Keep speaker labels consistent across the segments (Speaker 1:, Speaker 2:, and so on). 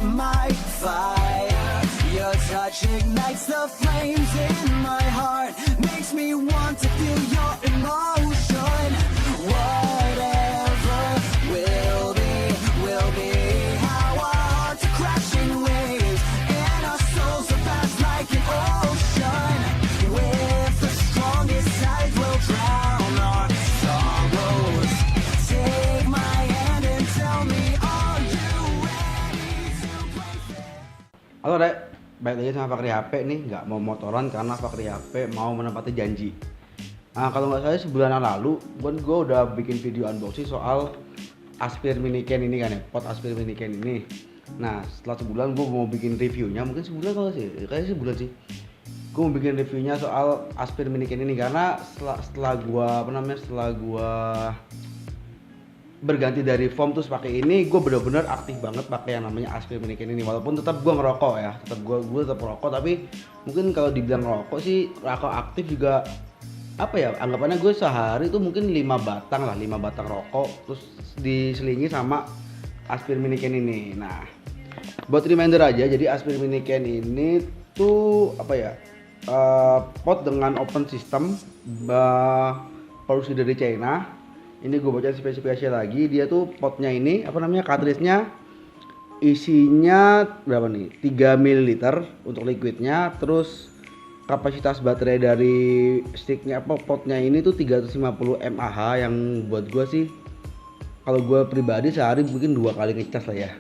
Speaker 1: my fire. Your touch ignites the flames in my heart, makes me want to feel your emotion. Whatever will be how our hearts are crashing waves, and our souls are fast like an ocean. With the strongest sides will drown our sorrows. Take my hand and tell me, are you ready to play fair?
Speaker 2: Halo Dek, balik lagi sama Fakri HP nih, nggak mau motoran karena Fakri HP mau menepati janji. Nah kalau nggak salah sebulan yang lalu, gue udah bikin video unboxing soal Aspir Miniken ini kan ya, pot Aspir Miniken ini. Nah setelah sebulan gue mau bikin reviewnya, mungkin sebulan kalau sih, kayaknya sebulan sih. Gue mau bikin reviewnya soal Aspir Miniken ini karena setelah gue berganti dari foam terus pakai ini, gue bener-bener aktif banget pakai yang namanya Aspir Miniken ini. Walaupun tetap gue ngerokok ya, gue tetap ngerokok, tapi mungkin kalau dibilang ngerokok sih rokok aktif juga apa ya, anggapannya gue sehari itu mungkin 5 batang rokok terus diselingi sama Aspir Miniken ini. Nah buat reminder aja, jadi Aspir Miniken ini tuh apa ya, pot dengan open system, produksi dari China. Ini gue baca spesifikasinya lagi, dia tuh potnya ini apa namanya, cartridge-nya isinya berapa nih, 3 ml untuk liquidnya. Terus kapasitas baterai dari sticknya apa potnya ini tuh 350 mAh, yang buat gue sih kalau gue pribadi sehari mungkin 2 kali ngecas lah ya.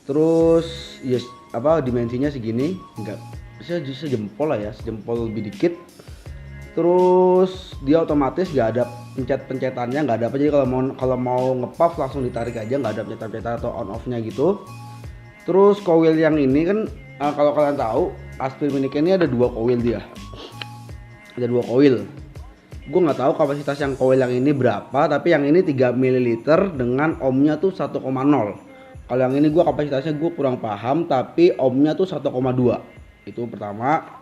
Speaker 2: Terus yes, apa dimensinya segini, enggak bisa sejempol lah ya, sejempol lebih dikit. Terus dia otomatis nggak ada pencet-pencetannya, nggak ada apa, jadi kalau mau ngepuff langsung ditarik aja, nggak ada pencet-pencetan atau on off-nya gitu. Terus coil yang ini kan kalau kalian tahu Aspir Miniken ini ada 2 coil, dia ada 2 coil. Gue nggak tahu kapasitas yang coil yang ini berapa, tapi yang ini 3 ml dengan ohmnya tuh 1,0. Kalau yang ini gue kapasitasnya gue kurang paham, tapi ohmnya tuh 1,2. Itu pertama.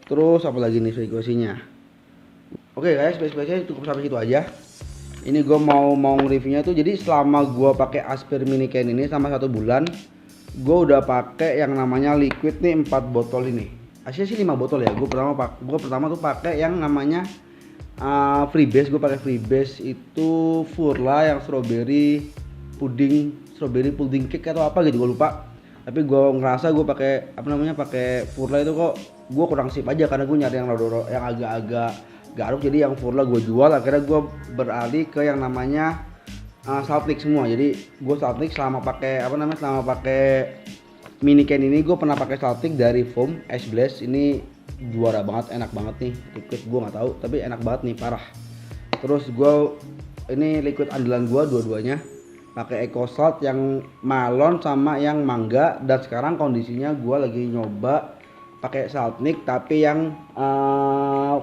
Speaker 2: Terus apa lagi nih frekuensinya? Oke guys, spesifikasinya cukup sampai situ aja. Ini gue mau nge-reviewnya tuh, jadi selama gue pakai Aspir Miniken ini sama 1 bulan, gue udah pakai yang namanya liquid nih 4 botol ini. Aslinya sih 5 botol ya. Gue pertama tuh pakai yang namanya Freebase. Gue pakai Freebase itu Furla yang strawberry pudding cake atau apa gitu, gue lupa. Tapi gue ngerasa gue pakai pakai Furla itu kok gue kurang sip aja, karena gue nyari yang agak-agak garuk. Jadi yang Furla gue jual, akhirnya gue beralih ke yang namanya Saltnik semua. Jadi gue Saltnik selama pakai Miniken ini, gue pernah pakai Saltnik dari foam Ice Blast. Ini juara banget, enak banget nih liquid, gue nggak tahu tapi enak banget nih, parah. Terus ini liquid andalan gue dua-duanya, pakai EcoSalt yang malon sama yang mangga. Dan sekarang kondisinya gue lagi nyoba pakai Saltnik tapi yang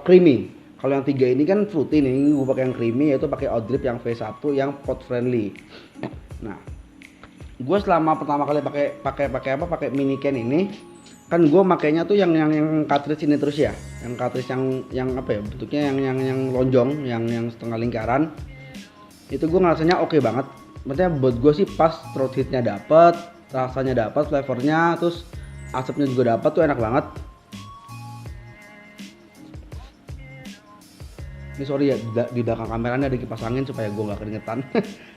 Speaker 2: creamy. Kalau yang 3 ini kan fruity nih, gue pakai yang creamy, yaitu pakai Oudrip yang V1 yang pot friendly. Nah, gue selama pertama kali pakai Miniken ini, kan gue makainya tuh yang cartridge ini terus ya, yang cartridge yang apa ya bentuknya, yang lonjong, yang setengah lingkaran. Itu gue ngerasanya oke banget. Maksudnya buat gue sih pas, throat hit-nya dapet, rasanya dapet, flavornya, terus asapnya juga dapet, tuh enak banget. Ini sorry ya, di belakang kameranya ada kipas angin supaya gue nggak keringetan.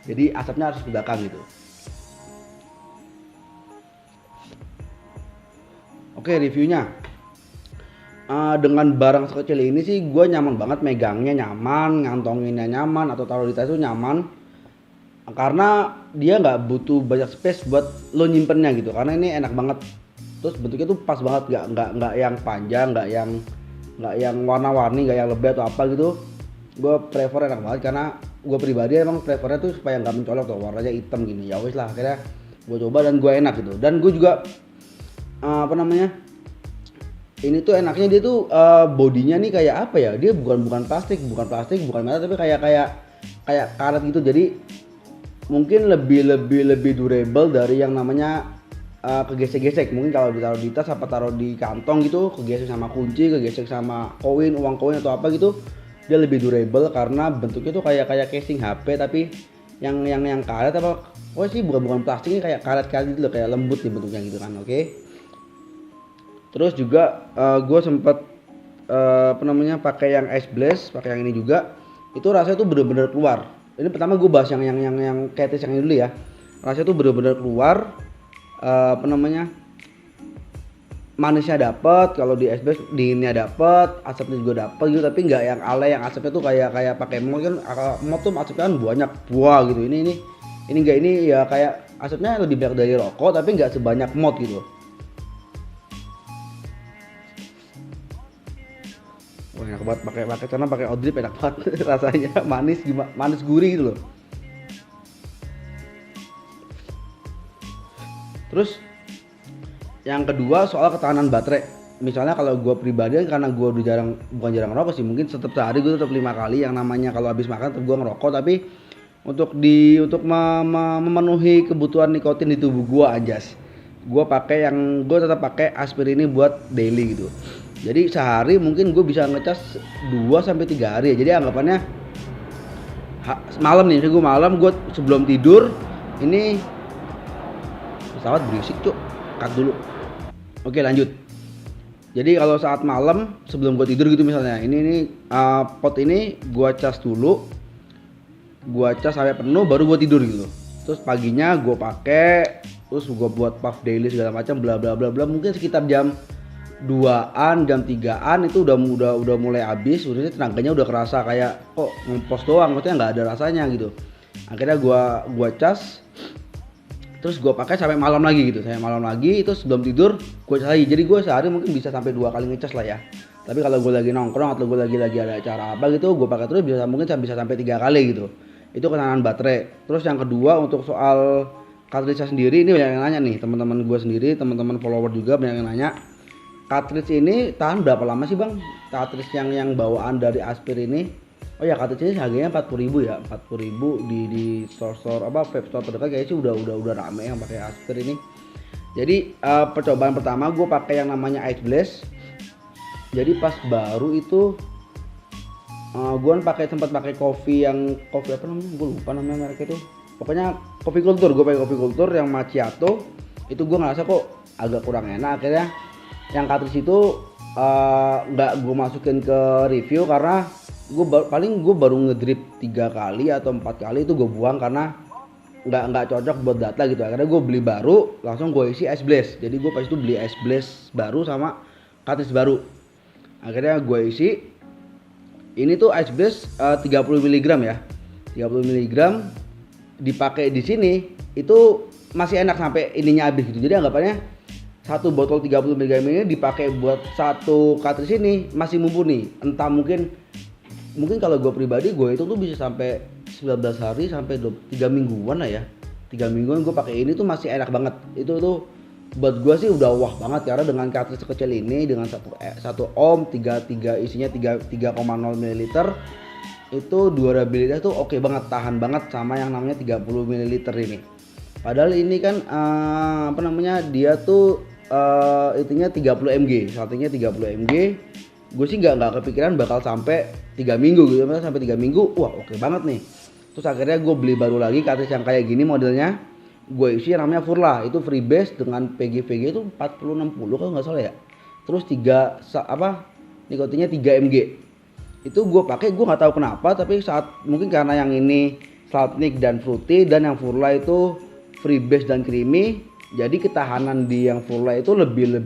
Speaker 2: Jadi asapnya harus ke belakang gitu. Oke, reviewnya. Dengan barang sekecil ini sih gue nyaman banget, megangnya nyaman, ngantonginnya nyaman, atau taruh di tas itu nyaman. Karena dia nggak butuh banyak space buat lo nyimpennya gitu. Karena ini enak banget. Terus bentuknya tuh pas banget, nggak yang panjang, nggak yang warna-warni, nggak yang lebih atau apa gitu. Gue prefer enak banget, karena gue pribadi emang prefernya tuh supaya nggak mencolok tuh, warnanya hitam gini. Ya wis lah, akhirnya gue coba dan gue enak gitu. Dan gue juga ini tuh enaknya, dia tuh bodinya nih kayak apa ya, dia bukan plastik, bukan metal, tapi kayak karet gitu. Jadi mungkin lebih durable dari yang namanya kegesek-gesek. Mungkin kalau ditaruh di tas apa taruh di kantong gitu, kegesek sama kunci, kegesek sama uang koin atau apa gitu, dia lebih durable karena bentuknya tuh kayak casing HP, tapi yang karet apa, oh sih bukan plastik, ini kayak karet-karet gitu loh, kayak lembut nih bentuknya gitu kan. Oke. Terus juga gue sempat pakai yang Ice Blast, pakai yang ini juga. Itu rasanya tuh bener-bener keluar. Ini pertama gue bahas yang Catrice yang ini dulu ya. Rasanya tuh bener-bener keluar, manisnya dapet, kalau di es dinginnya dapet, asapnya juga dapet gitu, tapi nggak yang alay yang asapnya tuh kayak pakai mod kan. Mod tuh asapnya kan banyak buah gitu. Ini enggak, ini ya kayak asapnya lebih banyak dari rokok tapi nggak sebanyak mod gitu. Wah, enak banget pakai karena pakai Oudrip, enak banget rasanya, manis gurih gitu loh. Terus yang kedua soal ketahanan baterai. Misalnya kalau gue pribadi karena gue udah bukan jarang ngerokok sih, mungkin tetap sehari gue tetap 5 kali yang namanya kalau habis makan tetap gue ngerokok, tapi untuk memenuhi kebutuhan nikotin di tubuh gue anjas, gue tetap pakai Aspir ini buat daily gitu. Jadi sehari mungkin gue bisa ngecas 2 sampai 3 hari ya. Jadi anggapannya malam nih, gue sebelum tidur ini pesawat berisik cuk, cut dulu. Oke, lanjut. Jadi kalau saat malam sebelum gue tidur gitu misalnya, ini pot ini gue cas dulu, gue cas sampai penuh baru gue tidur gitu. Terus paginya gue pakai, terus gue buat puff daily segala macam bla bla bla bla. Mungkin sekitar jam 2-an, jam 3-an itu udah mulai habis, udah tenaganya udah kerasa kayak kok ngempos doang, maksudnya nggak ada rasanya gitu. Akhirnya gue cas, terus gue pakai sampai malam lagi gitu, itu sebelum tidur gue cas lagi. Jadi gue sehari mungkin bisa sampai 2 kali ngecas lah ya. Tapi kalau gue lagi nongkrong atau gue lagi ada acara apa gitu, gue pakai terus bisa sampai 3 kali gitu. Itu ketahanan baterai. Terus yang kedua untuk soal cartridge sendiri, ini banyak yang nanya nih, teman-teman gue sendiri, teman-teman follower juga banyak yang nanya, cartridge ini tahan berapa lama sih bang? Cartridge yang bawaan dari Aspir ini. Oh ya, cartridge ini harganya 40.000 ya, 40.000 di store vape store terdekat kayaknya sih udah rame yang pakai Aspir ini. Jadi percobaan pertama gue pakai yang namanya Ice Blast. Jadi pas baru itu gue sempat pakai kopi apa namanya, gue lupa namanya mereknya itu. Pokoknya kopi kultur, gue pakai kopi kultur yang macchiato. Itu gue ngerasa kok agak kurang enak. Akhirnya yang cartridge itu nggak gue masukin ke review karena gue baru ngedrip 3 kali atau 4 kali itu gue buang karena nggak cocok buat data gitu. Akhirnya gue beli baru, langsung gue isi Ice Blast. Jadi gue pas itu beli Ice Blast baru sama cartridge baru. Akhirnya gue isi. Ini tuh Ice Blast 30 mg ya, 30 mg dipakai di sini itu masih enak sampai ininya habis gitu. Jadi anggapannya satu botol 30 mg ini dipakai buat satu cartridge ini masih mumpuni. Entah mungkin kalau gue pribadi gue itu tuh bisa sampai 19 hari sampai 3 mingguan lah ya. 3 mingguan gue pakai ini tuh masih enak banget. Itu tuh buat gue sih udah wah banget karena dengan cartridge sekecil ini dengan 1 ohm isinya 3,0 ml itu durabilitas tuh oke banget, tahan banget sama yang namanya 30 ml ini. Padahal ini kan dia tuh itunya 30 mg, saltingnya 30 mg. Gue sih nggak kepikiran bakal sampai 3 minggu gitu, sampai 3 minggu, wah oke banget nih. Terus akhirnya gue beli baru lagi cartridge yang kayak gini modelnya. Gue isi yang namanya Furla, itu freebase dengan PGVG itu 4060 kalau nggak salah ya. Terus nikotinnya 3 mg. Itu gue pakai, gue nggak tahu kenapa, tapi mungkin karena yang ini Saltnik dan Fruity dan yang Furla itu freebase dan creamy, jadi ketahanan di yang Furla itu lebih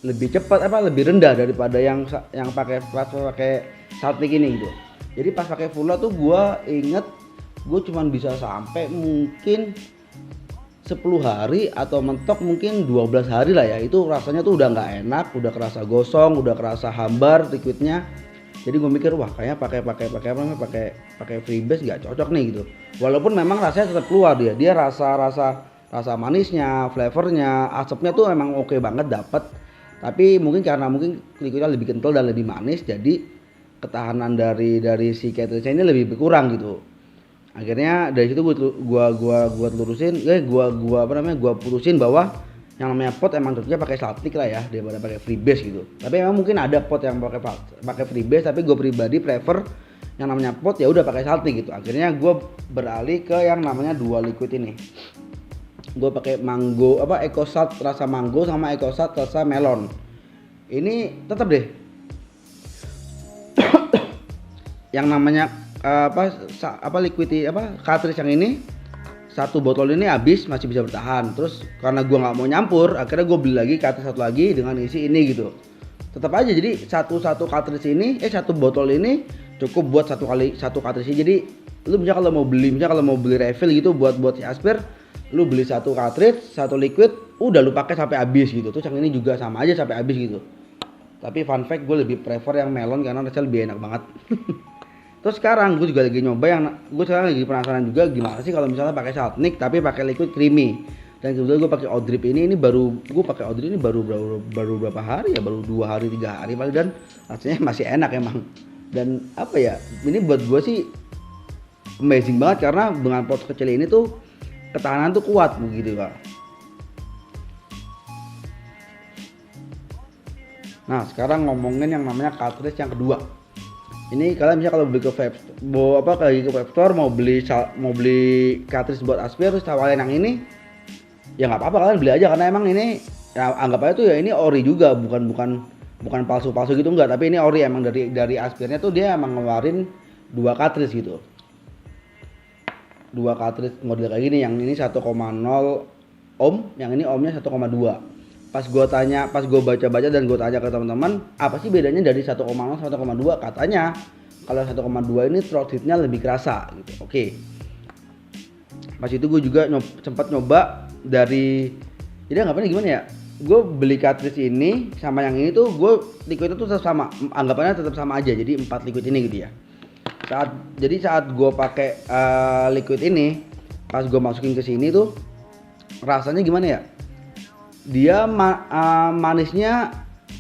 Speaker 2: cepat, lebih rendah daripada yang pakai Saltnik ini gitu. Jadi pas pakai Furla tuh gue inget gue cuman bisa sampai mungkin 10 hari atau mentok mungkin 12 hari lah ya. Itu rasanya tuh udah nggak enak, udah kerasa gosong, udah kerasa hambar liquidnya. Jadi gue mikir wah kayaknya pakai freebase nggak cocok nih gitu. Walaupun memang rasanya tetap keluar dia rasa manisnya, flavornya, asapnya tuh memang oke banget dapet. Tapi karena liquidnya lebih kental dan lebih manis, jadi ketahanan dari si cartridge ini lebih berkurang gitu. Akhirnya dari situ gua putusin bahwa yang namanya pot emang tentunya pakai Saltnik lah ya daripada pakai freebase gitu. Tapi memang mungkin ada pot yang pakai freebase, tapi gue pribadi prefer yang namanya pot, ya udah pakai salty gitu. Akhirnya gue beralih ke yang namanya dua liquid ini. Gue pakai mango EcoSalt rasa mango sama EcoSalt rasa melon. Ini tetap deh yang namanya liquid cartridge yang ini, satu botol ini habis masih bisa bertahan. Terus karena gua nggak mau nyampur, akhirnya gue beli lagi cartridge satu lagi dengan isi ini gitu. Tetap aja, jadi satu cartridge ini satu botol ini cukup buat satu cartridge. Jadi lu bisa kalau mau beli refill gitu buat si Aspir, lu beli satu cartridge, satu liquid, udah lu pakai sampai habis gitu. Terus yang ini juga sama aja sampai habis gitu. Tapi fun fact, gue lebih prefer yang melon karena rasanya lebih enak banget. Terus sekarang gue juga lagi nyoba gue sekarang lagi penasaran juga gimana sih kalau misalnya pakai Saltnik tapi pakai liquid creamy. Dan kebetulan gue pakai Oudrip ini baru berapa hari ya, baru 2 hari 3 hari paling, dan rasanya masih enak emang. Dan apa ya, ini buat gue sih amazing banget karena dengan pot kecil ini tuh ketahanan tuh kuat begitu Kak. Nah sekarang ngomongin yang namanya cartridge yang kedua. Ini kalian bisa kalau beli ke web store mau beli cartridge buat Aspir terus tawarin yang ini, ya nggak apa-apa, kalian beli aja karena emang ini ya, anggap aja tuh ya ini ori juga, bukan palsu gitu enggak, tapi ini ori emang dari Aspirnya tuh dia emang ngeluarin 2 cartridge gitu. 2 cartridge model kayak gini, yang ini 1,0 ohm, yang ini ohmnya 1,2. Pas gue baca-baca dan gue tanya ke teman-teman, apa sih bedanya dari 1,0 sama 1,2? Katanya kalau 1,2 ini throat heatnya lebih kerasa gitu. Oke. Pas itu gue juga sempat nyoba dari, jadi anggapannya gimana ya? Gue beli cartridge ini sama yang ini tuh gue liquidnya tuh tetap sama, anggapannya tetap sama aja. Jadi 4 liquid ini gitu ya. Saat gue pakai liquid ini, pas gue masukin ke sini tuh rasanya gimana ya? Dia manisnya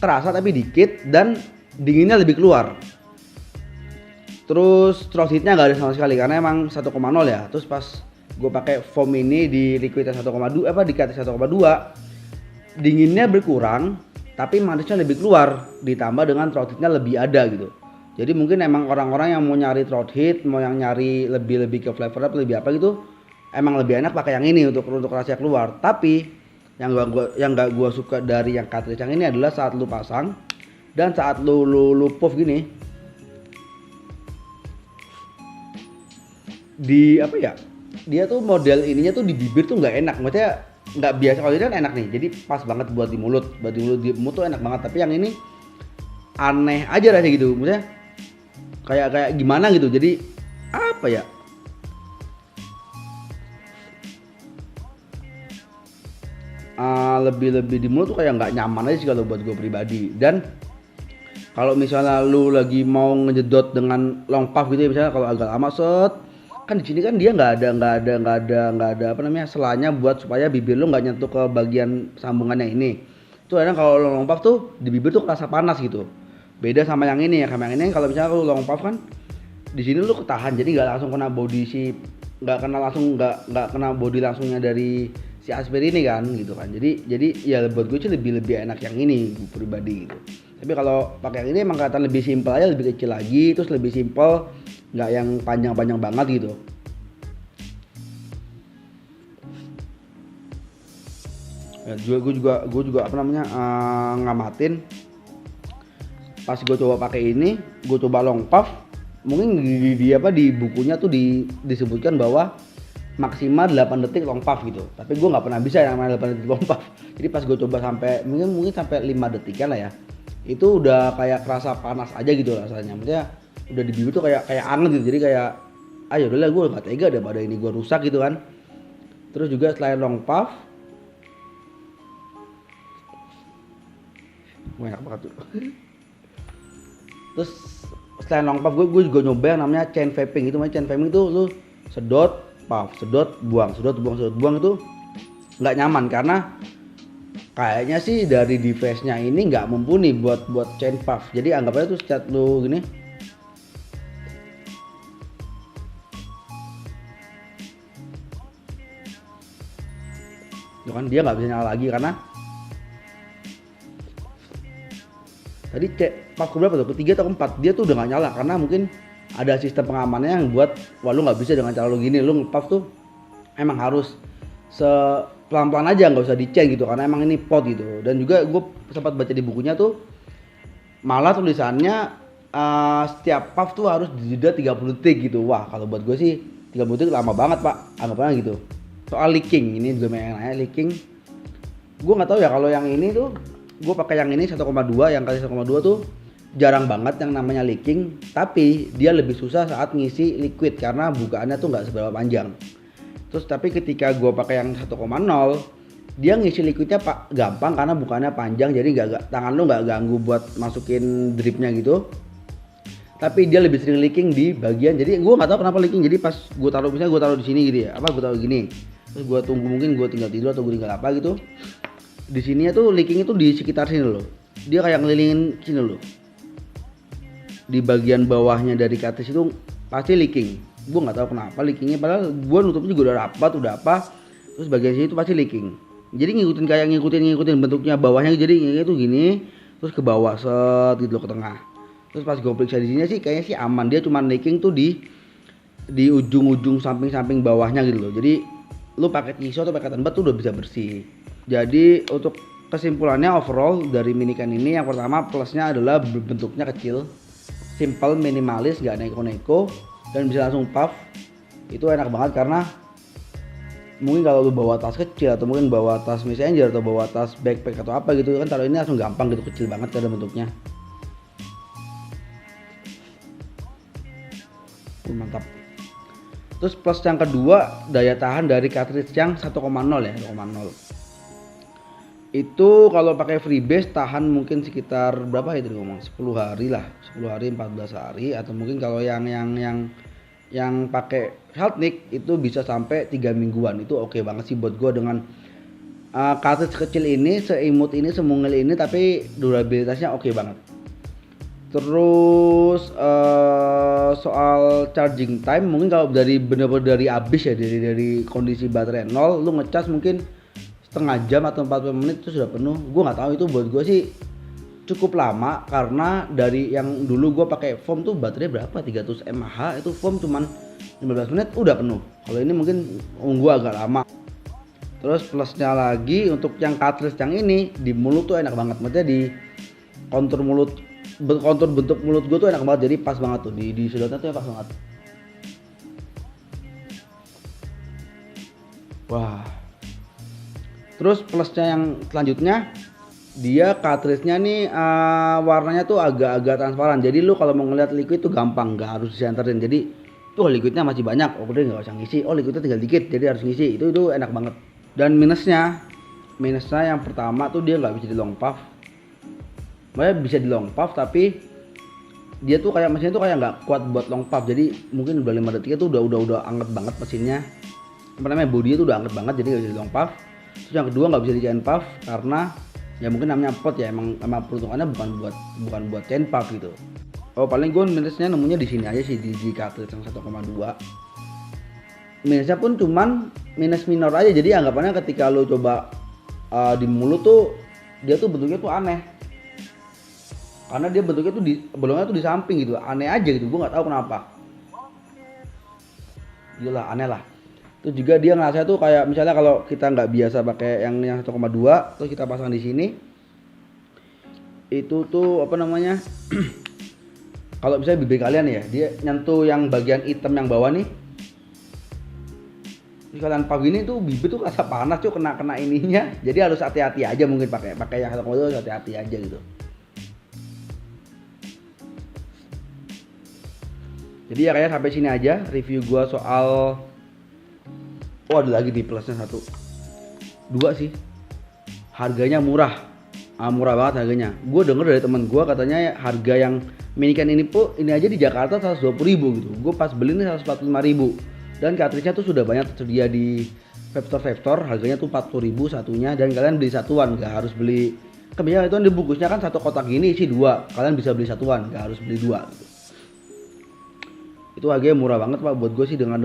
Speaker 2: terasa tapi dikit dan dinginnya lebih keluar. Terus throat heatnya nggak ada sama sekali karena emang 1,0 ya. Terus pas gue pakai foam ini di liquid 1,2 di cartridge 1,2, dinginnya berkurang tapi manisnya lebih keluar, ditambah dengan throat heatnya lebih ada gitu. Jadi mungkin emang orang-orang yang mau nyari throat heat, mau yang nyari lebih ke flavor up, lebih apa gitu, emang lebih enak pakai yang ini untuk rasa keluar. Tapi yang nggak gua suka dari yang cartridge yang ini adalah saat lu pasang dan saat lu puff gini, di apa ya, dia tuh model ininya tuh di bibir tuh nggak enak, maksudnya nggak biasa. Kalau ini kan enak nih, jadi pas banget buat di mulut tuh enak banget. Tapi yang ini aneh aja rasanya gitu, maksudnya kayak gimana gitu. Jadi apa ya, lebih di mulut tuh kayak nggak nyaman aja sih kalau buat gue pribadi. Dan kalau misalnya lu lagi mau ngejedot dengan long puff gitu ya, misalnya kalau agak lama kan di sini kan dia nggak ada apa namanya, selanya buat supaya bibir lu nggak nyentuh ke bagian sambungannya ini. Tuh kadang kalau long puff tuh di bibir tuh kerasa panas gitu. Beda sama yang ini ya, sama yang ini kalau misalnya lu long puff kan di sini lu ketahan, jadi nggak langsung kena nggak kena body langsungnya dari si Aspir ini kan gitu kan. Jadi ya buat gue sih lebih enak yang ini pribadi gitu. Tapi kalau pakai yang ini emang kelihatan lebih simpel aja, lebih kecil lagi, terus lebih simpel, nggak yang panjang banget gitu. Ya, gue juga apa namanya ngamatin pas gue coba pakai ini, gue coba long puff. Mungkin di bukunya tuh disebutkan bahwa maksimal 8 detik long puff gitu. Tapi gue nggak pernah bisa yang namanya 8 detik long puff. Jadi pas gue coba sampai mungkin sampai 5 detikan lah ya, itu udah kayak kerasa panas aja gitu rasanya. Maksudnya udah di bibir tuh kayak anget gitu. Jadi kayak ayo udahlah, gue nggak tega daripada ini gue rusak gitu kan. Terus juga selain long puff, enak banget tuh. Terus selain long puff, gue juga nyoba yang namanya chain vaping. Itu namanya chain vaping itu lu sedot puff, sedot buang itu nggak nyaman karena kayaknya sih dari device-nya ini nggak mumpuni buat chain puff. Jadi anggap aja tuh setiap lu gini, itu kan dia nggak bisa nyala lagi karena tadi puff berapa tuh, ketiga atau keempat dia tuh udah nggak nyala karena mungkin ada sistem pengamannya yang buat wah lu nggak bisa dengan cara lu gini, lu nge-puff tuh emang harus pelan-pelan aja, nggak usah di-chain gitu karena emang ini pot gitu. Dan juga gue sempat baca di bukunya tuh malah tulisannya setiap puff tuh harus dijeda 30 detik gitu. Wah kalau buat gue sih 30 detik lama banget pak, anggapannya gitu. Soal leaking, ini juga banyak yang nanya leaking. Gue nggak tahu ya kalau yang ini tuh, gue pakai yang ini 1,2, yang kali 1,2 tuh jarang banget yang namanya leaking. Tapi dia lebih susah saat ngisi liquid karena bukaannya tuh nggak seberapa panjang. Terus tapi ketika gue pakai yang 1,0, dia ngisi liquidnya pak gampang karena bukannya panjang, jadi tangan lu nggak ganggu buat masukin dripnya gitu. Tapi dia lebih sering leaking di bagian, jadi gue nggak tahu kenapa leaking. Jadi pas gue taruh, misalnya gue taruh di sini gitu ya, gue taruh gini, terus gue tunggu, mungkin gue tinggal tidur atau gue tinggal apa gitu, di sini tuh leaking itu di sekitar sini loh, dia kayak ngelilingin sini loh, di bagian bawahnya dari cartridge itu pasti leaking. Gue nggak tahu kenapa leakingnya, padahal gue nutupnya juga udah rapat, udah apa, terus bagian sini itu pasti leaking. Jadi ngikutin bentuknya bawahnya, jadi itu gini terus ke bawah set gitu loh, ke tengah. Terus pas gue periksa di sini sih kayaknya sih aman, dia cuma leaking tuh di ujung-ujung samping-samping bawahnya gitu loh. Jadi lu pakai tisu atau pakai tempat tuh udah bisa bersih. Jadi untuk kesimpulannya overall dari minican ini, yang pertama plusnya adalah bentuknya kecil, simple, minimalis, gak neko-neko, dan bisa langsung puff. Itu enak banget karena mungkin kalau lu bawa tas kecil atau mungkin bawa tas messenger atau bawa tas backpack atau apa gitu kan, taruh ini langsung gampang gitu, kecil banget cara bentuknya. Mantap. Terus plus yang kedua, daya tahan dari cartridge yang 1,0 ya, 1,0. Itu kalau pakai freebase tahan mungkin sekitar berapa itu ngomong, 10 hari lah, 10 hari 14 hari, atau mungkin kalau yang pakai Haltnik itu bisa sampai 3 mingguan. Itu oke banget sih buat gue dengan cartridge kecil ini, seimut ini, semungil ini, tapi durabilitasnya oke banget. Terus soal charging time, mungkin kalau bener-bener dari habis ya, dari kondisi baterai 0, lu ngecas mungkin setengah jam atau 40 menit itu sudah penuh. Gue nggak tahu, itu buat gue sih cukup lama karena dari yang dulu gue pakai foam tuh baterai berapa 300 mAh, itu foam cuman 15 menit udah penuh. Kalau ini mungkin gue agak lama. Terus plusnya lagi untuk yang cartridge yang ini di mulut tuh enak banget, maksudnya di kontur bentuk mulut gue tuh enak banget, jadi pas banget tuh di sedotnya tuh pas banget. Wah. Terus plusnya yang selanjutnya, dia cartridge-nya nih warnanya tuh agak-agak transparan. Jadi lu kalau mau ngeliat liquid tuh gampang, nggak harus disenterin. Jadi tuh liquidnya masih banyak, udah nggak usah ngisi. Oh liquidnya tinggal dikit, jadi harus ngisi. Itu enak banget. Dan minusnya yang pertama tuh dia nggak bisa di long puff. Makanya bisa di long puff tapi dia tuh kayak mesinnya tuh kayak nggak kuat buat long puff. Jadi mungkin udah 5 detiknya tuh udah anget banget mesinnya. Apa namanya, bodinya tuh udah anget banget, jadi nggak bisa di long puff. Terus yang kedua nggak bisa di chain puff karena ya mungkin namanya pot ya, emang peruntukannya bukan buat chain puff gitu. Oh paling gue minusnya nemunya di sini aja sih, di cartridge yang 1,2. Minusnya pun cuman minus minor aja, jadi anggapannya ketika lo coba di mulut tuh dia tuh bentuknya tuh aneh. Karena dia bentuknya tuh bolongnya tuh di samping gitu, aneh aja gitu, gue nggak tahu kenapa. Gila aneh lah. Terus juga dia ngerasa tuh kayak misalnya kalau kita nggak biasa pakai yang 1,2 terus kita pasang di sini, itu tuh apa namanya kalau misalnya bibir kalian ya, dia nyentuh yang bagian hitam yang bawah nih, terus kalian puff gini tuh bibir tuh rasa panas tuh, kena ininya. Jadi harus hati-hati aja, mungkin pakai yang 1,2 harus hati-hati aja gitu. Jadi ya kayak sampai sini aja review gua soal. Oh ada lagi di plusnya 1, 2 sih. Harganya murah. Murah banget harganya. Gue denger dari teman gue katanya harga yang minican ini ini aja di Jakarta 120.000 gitu. Gue pas beli ini 145.000. Dan cartridge-nya tuh sudah banyak tersedia di vape store. Harganya tuh 40.000 satunya, dan kalian beli satuan, gak harus beli. Kebiasaan itu di bungkusnya kan satu kotak gini isi 2. Kalian bisa beli satuan, gak harus beli 2 gitu. Itu harganya murah banget pak buat gue sih, dengan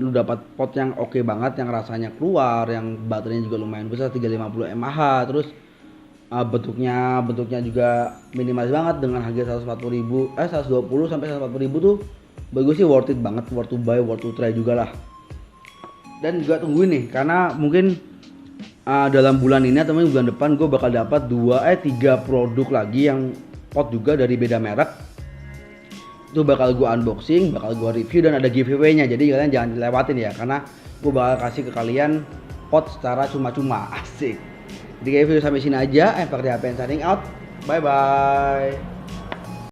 Speaker 2: lu dapat pot yang oke banget, yang rasanya keluar, yang baterainya juga lumayan besar 350 mAh, terus bentuknya juga minimalis banget dengan harga 120 sampai 140.000 tuh Bagus sih, worth it banget, worth to buy, worth to try juga lah. Dan juga tungguin nih, karena mungkin dalam bulan ini atau mungkin bulan depan gue bakal dapat 3 produk lagi yang pot juga dari beda merek. Itu bakal gue unboxing, bakal gue review, dan ada giveaway-nya. Jadi kalian jangan dilewatin ya, karena gue bakal kasih ke kalian pot secara cuma-cuma. Asik. Jadi kayak video sampai sini aja. I'm Fakri Hapen signing out. Bye bye.